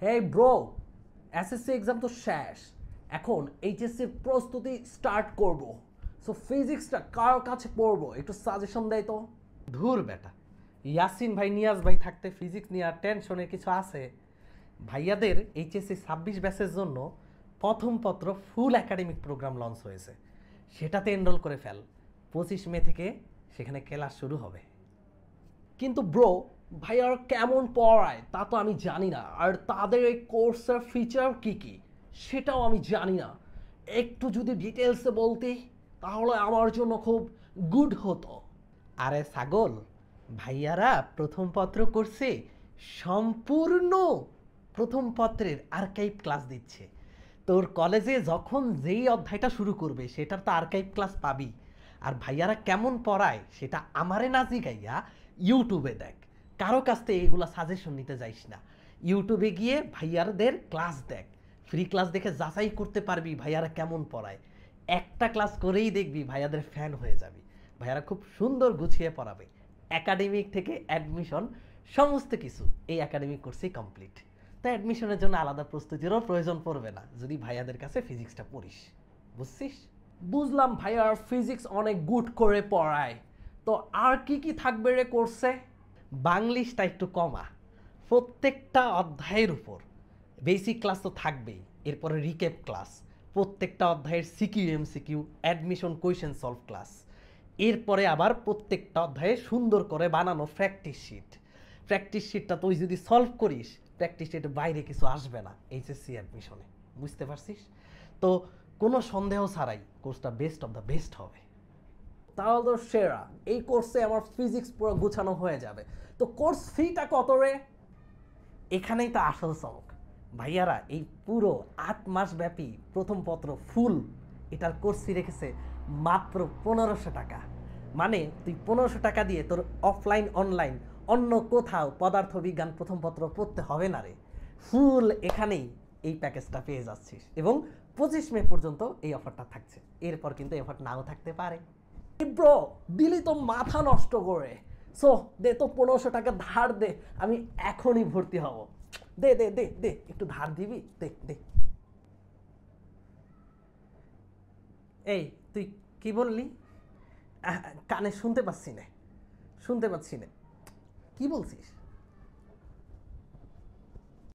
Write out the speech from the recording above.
Hey bro, SSC exam তো শেষ, এখন এইচএসসির প্রস্তুতি স্টার্ট করব। সো ফিজিক্সটা কার কাছে পড়বো একটু সাজেশন দেয় তো। ধুর বেটা, ইয়াসিন ভাই নিয়াজ ভাই থাকতে ফিজিক্স নিয়ে আর টেনশনের কিছু আছে? ভাইয়াদের এইচএসসি 26 ব্যাচের জন্য প্রথম পত্র ফুল একাডেমিক প্রোগ্রাম লঞ্চ হয়েছে, সেটাতে এনরোল করে ফেল। 25 মে থেকে সেখানে ক্লাস শুরু হবে। কিন্তু ব্রো, ভাইয়ার কেমন পড়ায় তা তো আমি জানি না, আর তাদের এই কোর্সের ফিচার কি কি সেটাও আমি জানি না। একটু যদি ডিটেলসে বলতে তাহলে আমার জন্য খুব গুড হতো। আরে ছাগল, ভাইয়ারা প্রথম পত্র করছে সম্পূর্ণ প্রথম পত্রের আর্কাইভ ক্লাস দিচ্ছে। তোর কলেজে যখন যেই অধ্যায়টা শুরু করবে সেটার তো আর্কাইভ ক্লাস পাবি। আর ভাইয়ারা কেমন পড়ায় সেটা আমারে না জিগাইয়া ইউটিউবে দেখ। কারো কাছ থেকে এইগুলো সাজেশন নিতে যাইস না। ইউটিউবে গিয়ে ভাইয়ারদের ক্লাস দেখ, ফ্রি ক্লাস দেখে যাচাই করতে পারবি ভাইয়ারা কেমন পড়ায়। একটা ক্লাস করেই দেখবি ভাইয়াদের ফ্যান হয়ে যাবি। ভাইয়ারা খুব সুন্দর গুছিয়ে পড়াবে। একাডেমিক থেকে অ্যাডমিশন সমস্ত কিছু এই একাডেমিক কোর্সেই কমপ্লিট। তাই অ্যাডমিশনের জন্য আলাদা প্রস্তুতিরও প্রয়োজন পড়বে না যদি ভাইয়াদের কাছে ফিজিক্সটা পড়িস। বুঝছিস? বুঝলাম ভাইয়ার ফিজিক্স অনেক গুড করে পড়ায়, তো আর কি কি থাকবে রে কোর্সে? বাংলিশটা একটু কমা, প্রত্যেকটা অধ্যায়ের উপর বেসিক ক্লাস তো থাকবেই, এরপরে রিক্যাপ ক্লাস, প্রত্যেকটা অধ্যায়ের CQ MCQ, admission question solve class, এরপরে আবার প্রত্যেকটা অধ্যায়ে সুন্দর করে বানানো প্র্যাকটিস শিট। প্র্যাকটিস শিটটা তুই যদি সলভ করিস, প্র্যাকটিস শিটের বাইরে কিছু আসবে না এইচএসসি অ্যাডমিশনে। বুঝতে পারছিস? তো কোনো সন্দেহ ছাড়াই কোর্সটা বেস্ট অফ দ্য বেস্ট হবে। তাহলে তো সেরা, এই কোর্সে আমার ফিজিক্স পুরো গুছানো হয়ে যাবে। তো কোর্স ফিটা কত রে? এখানেই তো আসল চমক। ভাইয়ারা এই পুরো 8 মাস ব্যাপী প্রথম পত্র ফুল এটার কোর্স ফি রেখেছে মাত্র 1500 টাকা। মানে তুই 1500 টাকা দিয়ে তোর অফলাইন অনলাইন অন্য কোথাও পদার্থবিজ্ঞান প্রথম পত্র পড়তে হবে না রে। ফুল এখানেই এই প্যাকেজটা পেয়ে যাচ্ছিস, এবং 25 মে পর্যন্ত এই অফারটা থাকছে। এরপর কিন্তু এই অফার নাও থাকতে পারে। ব্রো, দিলি তো মাথা নষ্ট করে। সো দে তো 1500 টাকা ধার দে, আমি এখনই ভর্তি হব। দে দে দে দে, একটু ধার দিবি? দে দে। এই তুই কি বললি? কানে শুনতে পাচ্ছি না, শুনতে পাচ্ছি না। কি বলছিস?